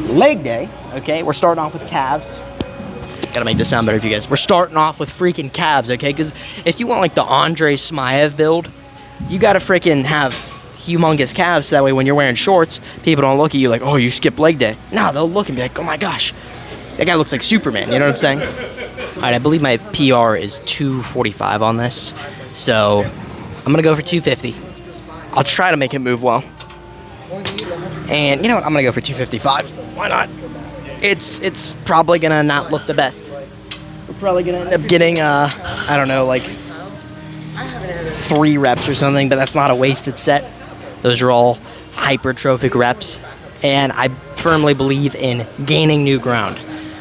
leg day, okay? We're starting off with calves. Gotta make this sound better for you guys. We're starting off with freaking calves, okay? Because if you want like the Andre Smaev build, you gotta freaking have humongous calves, so that way when you're wearing shorts, people don't look at you like, oh, you skipped leg day. No, they'll look and be like, oh my gosh, that guy looks like Superman, you know what I'm saying? All right, I believe my PR is 245 on this, so I'm gonna go for 250. I'll try to make it move well. And you know what, I'm gonna go for 255. Why not? It's probably gonna not look the best. We're probably gonna end up getting, I don't know, like 3 reps or something, but that's not a wasted set. Those are all hypertrophic reps. And I firmly believe in gaining new ground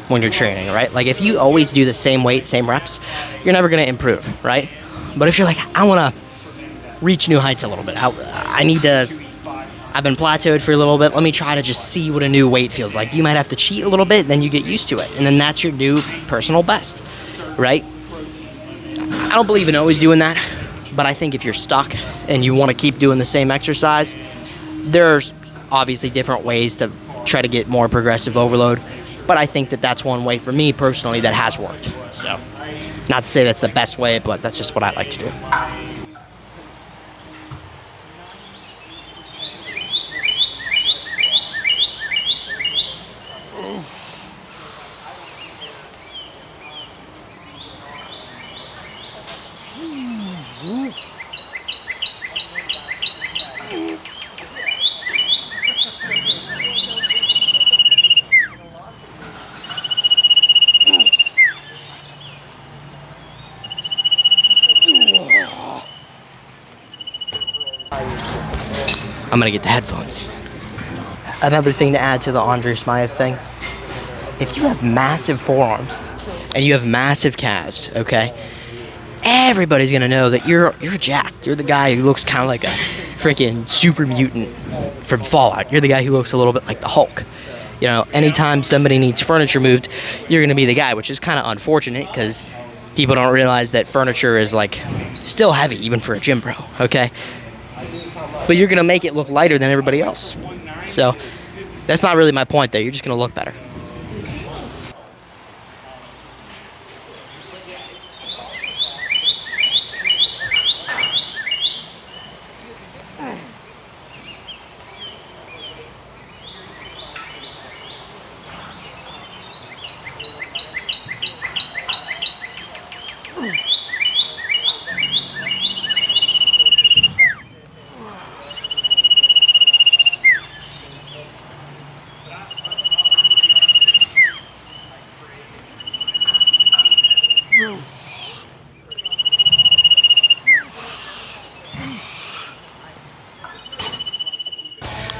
when you're training, right? Like if you always do the same weight, same reps, you're never gonna improve, right? But if you're like, I wanna reach new heights a little bit, I've been plateaued for a little bit, let me try to just see what a new weight feels like. You might have to cheat a little bit, then you get used to it. And then that's your new personal best, right? I don't believe in always doing that, but I think if you're stuck and you want to keep doing the same exercise, there's obviously different ways to try to get more progressive overload. But I think that that's one way for me personally that has worked. So, not to say that's the best way, but that's just what I like to do. I'm gonna get the headphones. Another thing to add to the Andre Smaev thing, if you have massive forearms and you have massive calves, okay, everybody's gonna know that you're jacked. You're the guy who looks kind of like a freaking super mutant from Fallout. You're the guy who looks a little bit like the Hulk. You know, anytime somebody needs furniture moved, you're gonna be the guy, which is kind of unfortunate because people don't realize that furniture is like still heavy even for a gym bro, okay? But you're gonna make it look lighter than everybody else. So that's not really my point there. You're just gonna look better.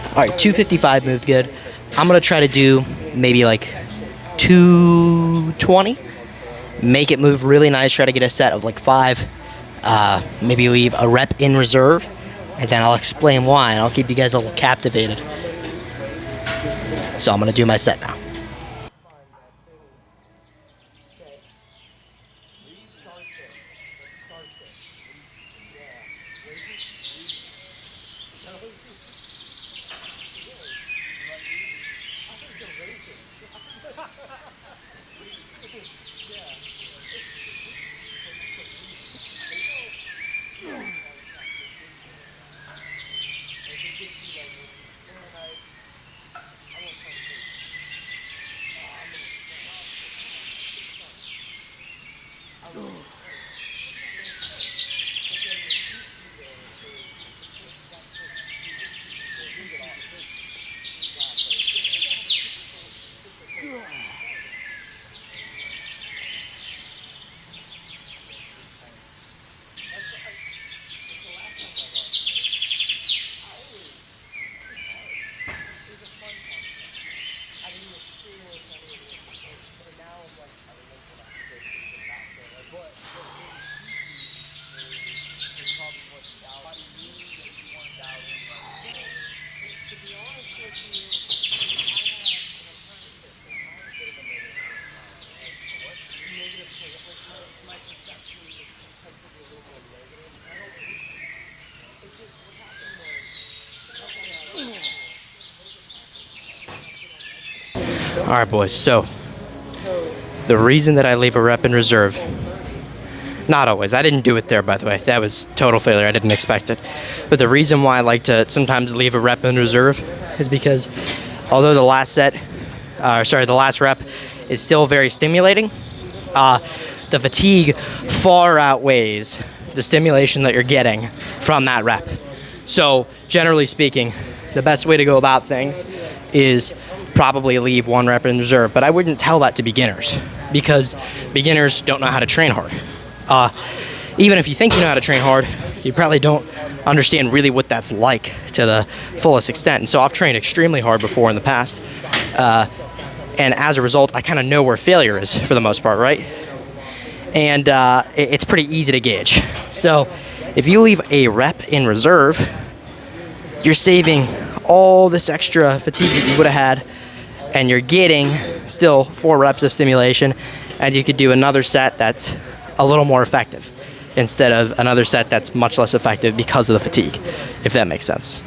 All right, 255 moved good. I'm gonna try to do maybe like 220. Make it move really nice. Try to get a set of like 5. Maybe leave a rep in reserve, and then I'll explain why, and I'll keep you guys a little captivated. So I'm gonna do my set now. All right, boys. So the reason that I leave a rep in reserve, not always. I didn't do it there, by the way. That was total failure. I didn't expect it. But the reason why I like to sometimes leave a rep in reserve is because although the last rep is still very stimulating, the fatigue far outweighs the stimulation that you're getting from that rep. So generally speaking, the best way to go about things is probably leave one rep in reserve. But I wouldn't tell that to beginners because beginners don't know how to train hard. Even if you think you know how to train hard, you probably don't understand really what that's like to the fullest extent. And so I've trained extremely hard before in the past. And as a result, I kind of know where failure is for the most part, right? And it's pretty easy to gauge. So if you leave a rep in reserve, you're saving all this extra fatigue that you would have had, and you're getting still 4 reps of stimulation, and you could do another set that's a little more effective instead of another set that's much less effective because of the fatigue, if that makes sense.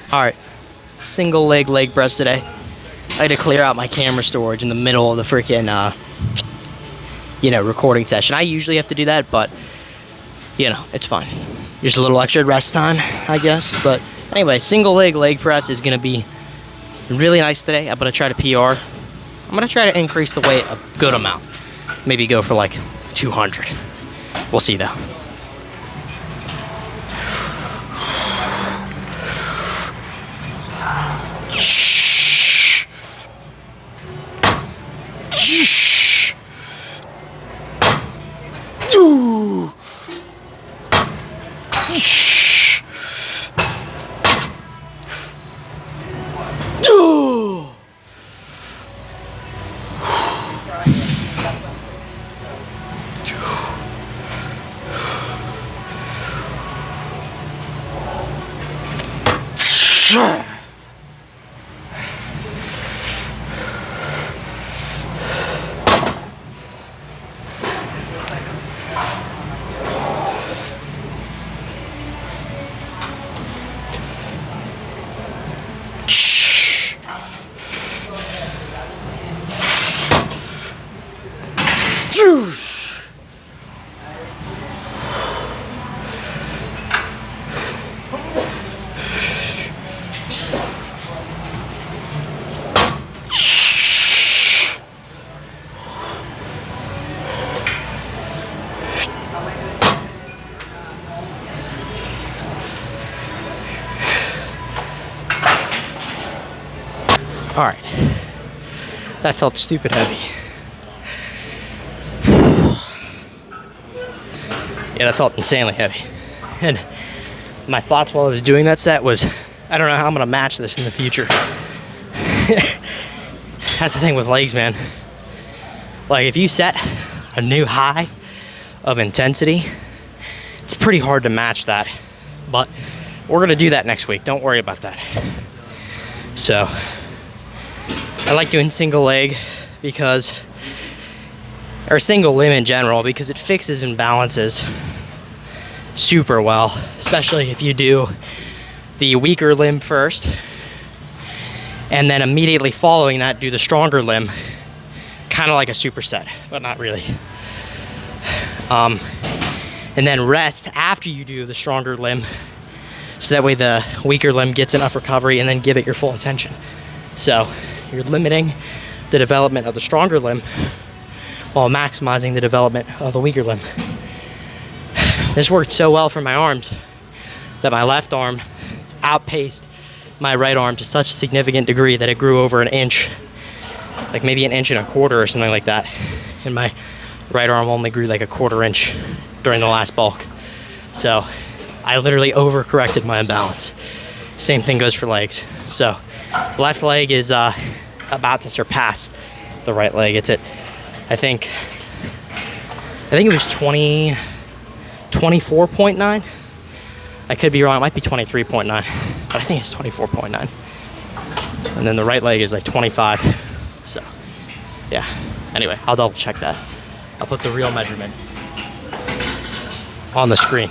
All right, single leg press today. I had to clear out my camera storage in the middle of the freaking, recording session. I usually have to do that, but, it's fine. Just a little extra rest time, I guess. But anyway, single leg press is going to be really nice today. I'm going to try to PR. I'm going to try to increase the weight a good amount. Maybe go for like 200. We'll see though. All right, that felt stupid heavy. Yeah, that felt insanely heavy. And my thoughts while I was doing that set was, I don't know how I'm gonna match this in the future. That's the thing with legs, man. Like if you set a new high of intensity, it's pretty hard to match that. But we're gonna do that next week, don't worry about that. So, I like doing single leg or single limb in general, because it fixes and balances super well, especially if you do the weaker limb first And then immediately following that, do the stronger limb, kind of like a superset, but not really. And then rest after you do the stronger limb, so that way the weaker limb gets enough recovery, and then give it your full attention. So you're limiting the development of the stronger limb while maximizing the development of the weaker limb. This worked so well for my arms that my left arm outpaced my right arm to such a significant degree that it grew over an inch, like maybe an inch and a quarter or something like that. And my right arm only grew like a quarter inch during the last bulk. So I literally overcorrected my imbalance. Same thing goes for legs. So left leg is about to surpass the right leg. It's at, I think it was 24.9. I could be wrong, it might be 23.9, but I think it's 24.9. And then the right leg is like 25. So, yeah. Anyway, I'll double check that. I'll put the real measurement on the screen.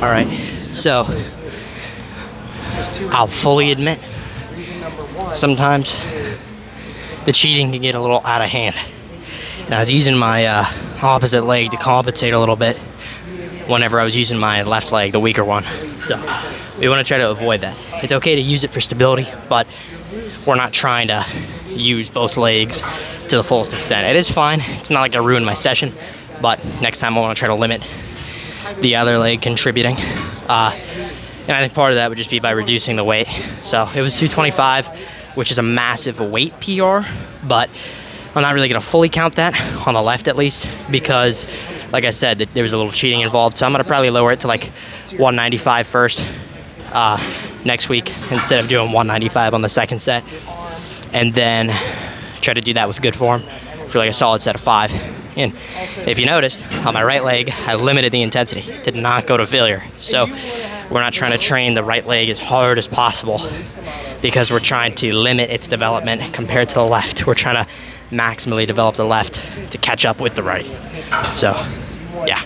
All right, so I'll fully admit, sometimes the cheating can get a little out of hand. And I was using my opposite leg to compensate a little bit whenever I was using my left leg, the weaker one. So we want to try to avoid that. It's okay to use it for stability, but we're not trying to use both legs to the fullest extent. It is fine. It's not like I ruined my session, but next time I want to try to limit the other leg contributing. And I think part of that would just be by reducing the weight. So it was 225, which is a massive weight PR, but I'm not really going to fully count that, on the left at least, because, like I said, there was a little cheating involved. So I'm going to probably lower it to like 195 first next week instead of doing 195 on the second set. And then try to do that with good form for like a solid set of 5. And if you noticed, on my right leg, I limited the intensity, did not go to failure. So we're not trying to train the right leg as hard as possible because we're trying to limit its development compared to the left. We're trying to maximally develop the left to catch up with the right. So, yeah.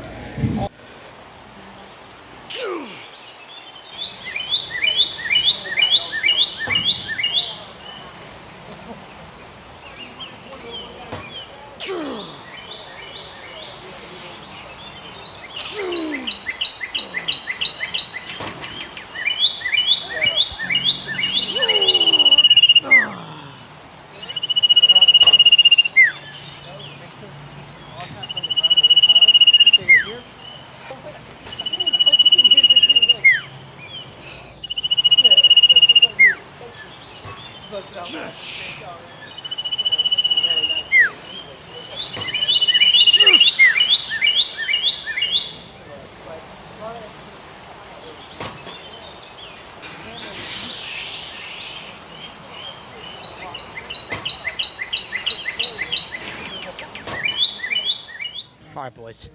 All right, boys.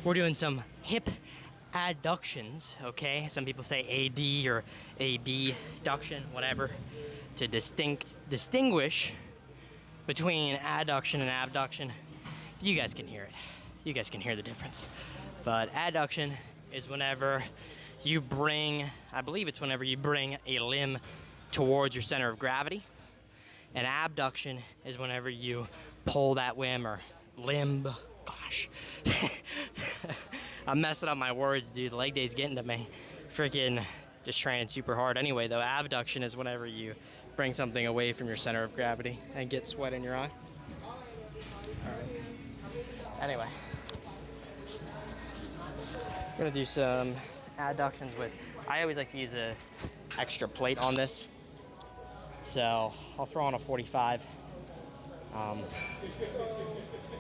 We're doing some hip adductions, okay? Some people say AD or abduction, whatever, to distinguish between adduction and abduction. You guys can hear it. You guys can hear the difference. But adduction is whenever you bring, I believe it's whenever you bring a limb towards your center of gravity. And abduction is whenever you pull that limb, or limb, God, gosh. I'm messing up my words, dude. The leg day's getting to me. Freaking just training super hard. Anyway, though, abduction is whenever you bring something away from your center of gravity and get sweat in your eye. All right. Anyway, I'm gonna do some adductions with, I always like to use a extra plate on this. So I'll throw on a 45.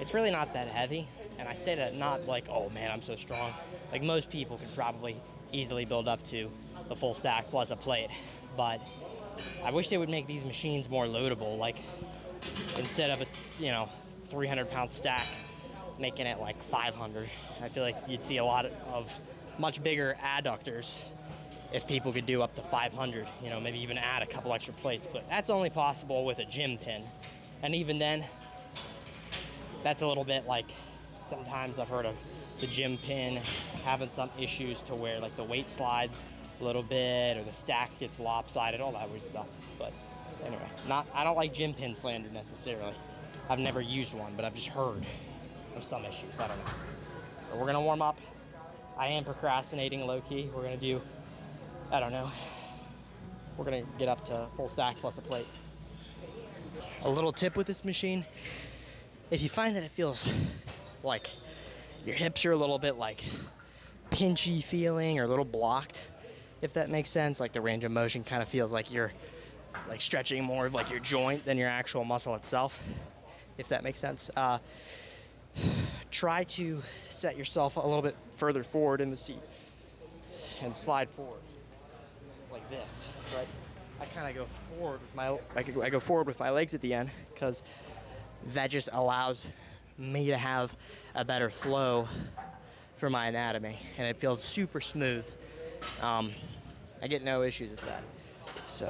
It's really not that heavy, and I say that not like, oh man, I'm so strong. Like most people could probably easily build up to the full stack plus a plate, but I wish they would make these machines more loadable. Like instead of a 300-pound stack, making it like 500. I feel like you'd see a lot of much bigger adductors if people could do up to 500. Maybe even add a couple extra plates, but that's only possible with a gym pin, and even then, that's a little bit like, sometimes I've heard of the gym pin having some issues to where like the weight slides a little bit or the stack gets lopsided, all that weird stuff. But anyway, I don't like gym pin slander necessarily. I've never used one, but I've just heard of some issues. I don't know. But we're gonna warm up. I am procrastinating low key. We're gonna do, I don't know. We're gonna get up to full stack plus a plate. A little tip with this machine, if you find that it feels like your hips are a little bit like pinchy feeling or a little blocked, if that makes sense, like the range of motion kind of feels like you're like stretching more of like your joint than your actual muscle itself, if that makes sense. Try to set yourself a little bit further forward in the seat and slide forward like this, right? I kind of go forward with I go forward with my legs at the end because that just allows me to have a better flow for my anatomy, and it feels super smooth. I get no issues with that. So.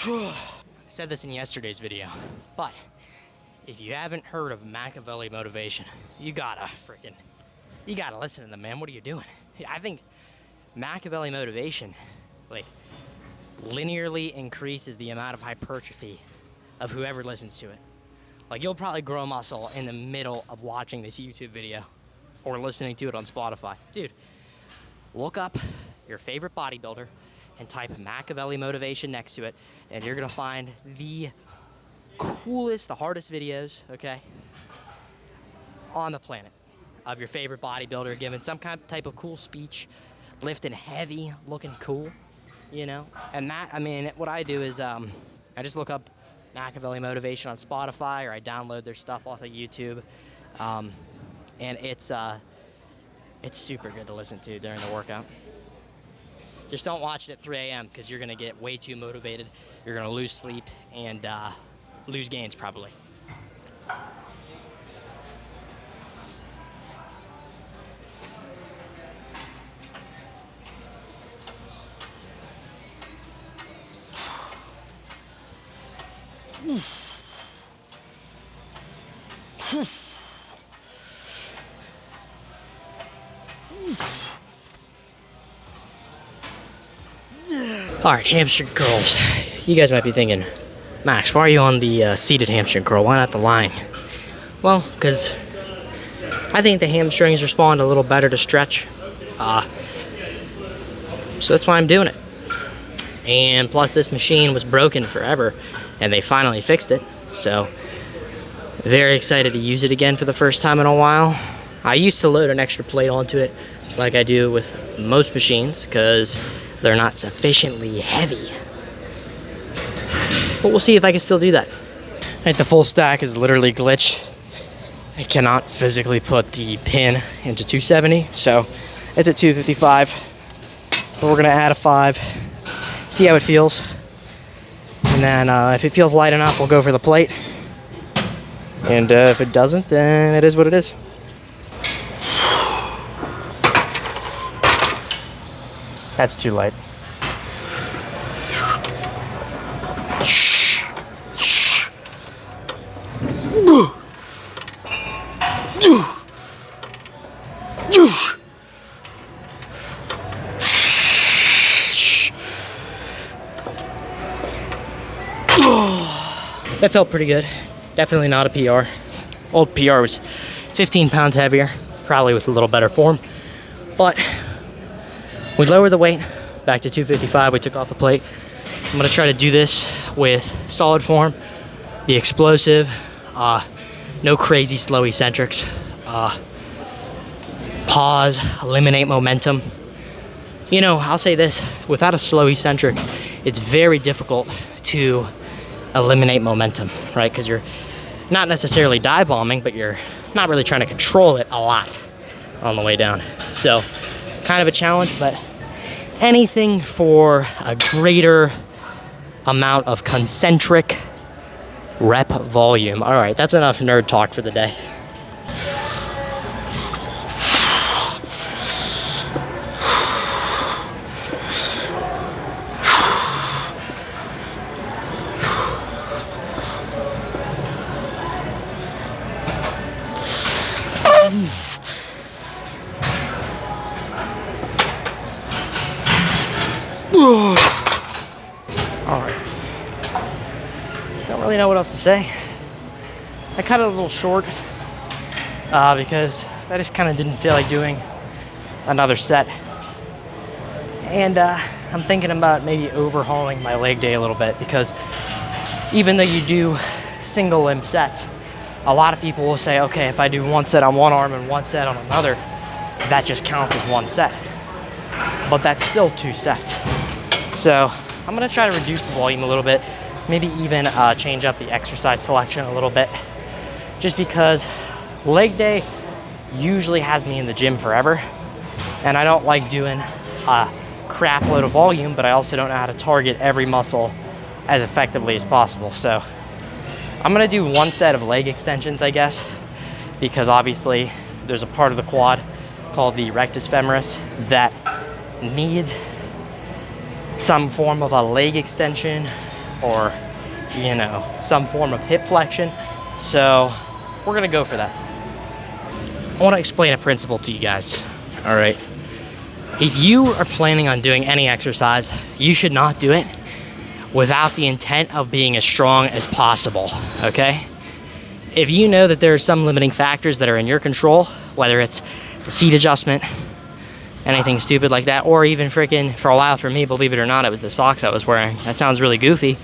I said this in yesterday's video, but if you haven't heard of Machiavelli motivation, you gotta listen to them, man. What are you doing? I think Machiavelli motivation, like, linearly increases the amount of hypertrophy of whoever listens to it. Like, you'll probably grow muscle in the middle of watching this YouTube video or listening to it on Spotify. Dude, look up your favorite bodybuilder and type Machiavelli motivation next to it, and you're gonna find the coolest, the hardest videos, okay, on the planet of your favorite bodybuilder giving some kind of type of cool speech, lifting heavy, looking cool, And that, I mean, what I do is I just look up Machiavelli motivation on Spotify, or I download their stuff off of YouTube, and it's super good to listen to during the workout. Just don't watch it at 3 a.m. because you're gonna get way too motivated. You're gonna lose sleep and lose gains probably. All right, hamstring curls. You guys might be thinking, Max, why are you on the seated hamstring curl? Why not the lying? Well, because I think the hamstrings respond a little better to stretch. So that's why I'm doing it. And plus, this machine was broken forever, and they finally fixed it. So Very excited to use it again for the first time in a while. I used to load an extra plate onto it like I do with most machines because they're not sufficiently heavy. But we'll see if I can still do that. Right, the full stack is literally glitch. I cannot physically put the pin into 270, so it's at 255. But we're gonna add a 5, see how it feels. And then if it feels light enough, we'll go for the plate. And if it doesn't, then it is what it is. That's too light. That felt pretty good. Definitely not a PR. Old PR was 15 pounds heavier, probably with a little better form. But we lowered the weight back to 255. We took off the plate. I'm gonna try to do this with solid form, the explosive, no crazy slow eccentrics, pause, eliminate momentum. You know, I'll say this, without a slow eccentric, it's very difficult to eliminate momentum, right? Because you're not necessarily dive bombing, but you're not really trying to control it a lot on the way down. So kind of a challenge, but anything for a greater amount of concentric rep volume. All right, that's enough nerd talk for the day. Alright. Don't really know what else to say. I cut it a little short because I just kind of didn't feel like doing another set. And I'm thinking about maybe overhauling my leg day a little bit because even though you do single limb sets, a lot of people will say, okay, if I do one set on one arm and one set on another, that just counts as one set. But that's still 2 sets. So I'm gonna try to reduce the volume a little bit, maybe even change up the exercise selection a little bit, just because leg day usually has me in the gym forever, and I don't like doing a crap load of volume, but I also don't know how to target every muscle as effectively as possible. So I'm gonna do 1 set of leg extensions, I guess, because obviously there's a part of the quad called the rectus femoris that needs some form of a leg extension or, you know, some form of hip flexion. So we're gonna go for that. I wanna explain a principle to you guys, all right? If you are planning on doing any exercise, you should not do it without the intent of being as strong as possible, okay? If you know that there are some limiting factors that are in your control, whether it's the seat adjustment, anything stupid like that, or even freaking, for a while for me, believe it or not, it was the socks I was wearing. That sounds really goofy,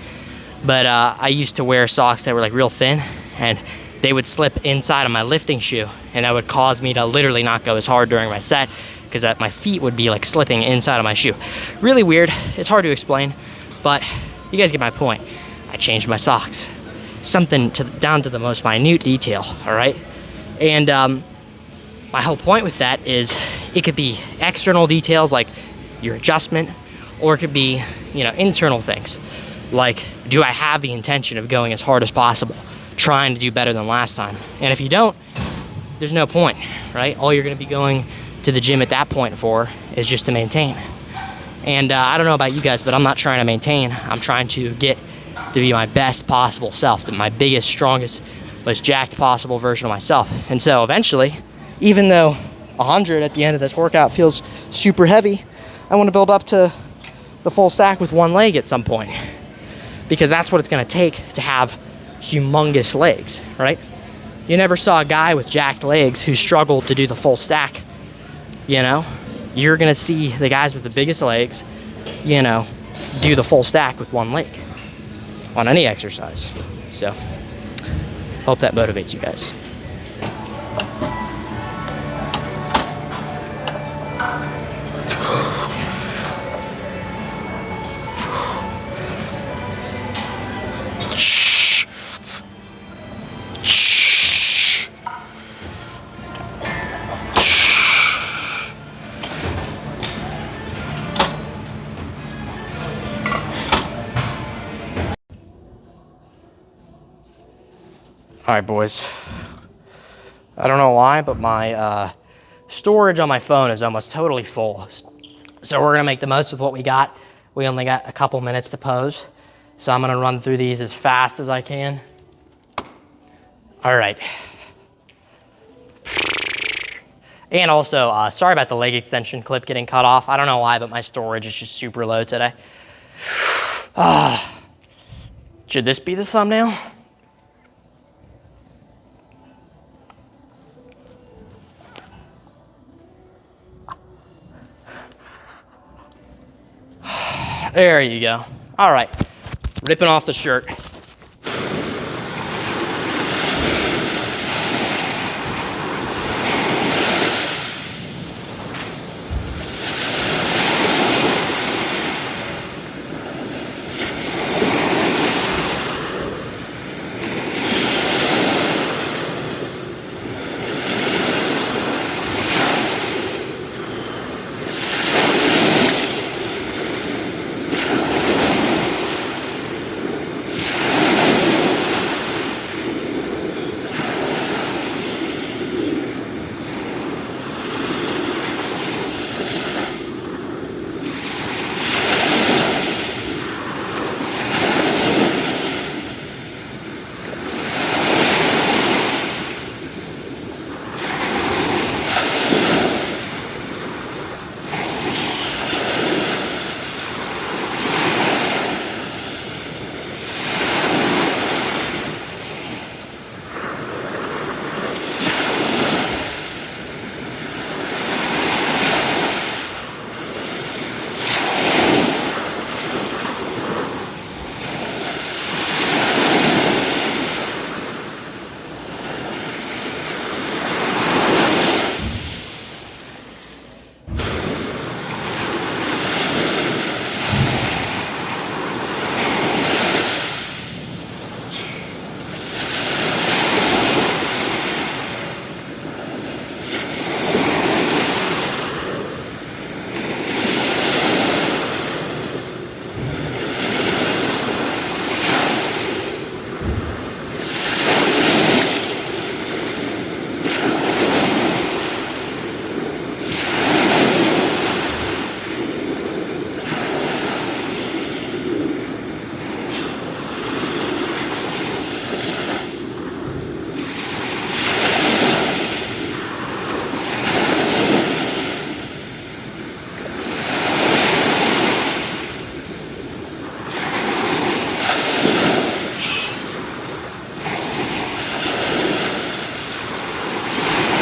but I used to wear socks that were like real thin, and they would slip inside of my lifting shoe, and that would cause me to literally not go as hard during my set, because my feet would be like slipping inside of my shoe. Really weird, it's hard to explain, but you guys get my point. I changed my socks. Something down to the most minute detail, all right? And my whole point with that is it could be external details like your adjustment, or it could be, you know, internal things. Like, do I have the intention of going as hard as possible, trying to do better than last time? And if you don't, there's no point, right? All you're gonna be going to the gym at that point for is just to maintain. And I don't know about you guys, but I'm not trying to maintain. I'm trying to get to be my best possible self, my biggest, strongest, most jacked possible version of myself. And so eventually, even though 100 at the end of this workout feels super heavy, I want to build up to the full stack with 1 leg at some point, because that's what it's going to take to have humongous legs, right? You never saw a guy with jacked legs who struggled to do the full stack, you know? You're going to see the guys with the biggest legs, you know, do the full stack with 1 leg on any exercise. So Hope that motivates you guys. All right, boys. I don't know why, but my storage on my phone is almost totally full. So we're gonna make the most with what we got. We only got a couple minutes to pose. So I'm gonna run through these as fast as I can. All right. And also, sorry about the leg extension clip getting cut off. I don't know why, but my storage is just super low today. Should this be the thumbnail? There you go. All right, ripping off the shirt.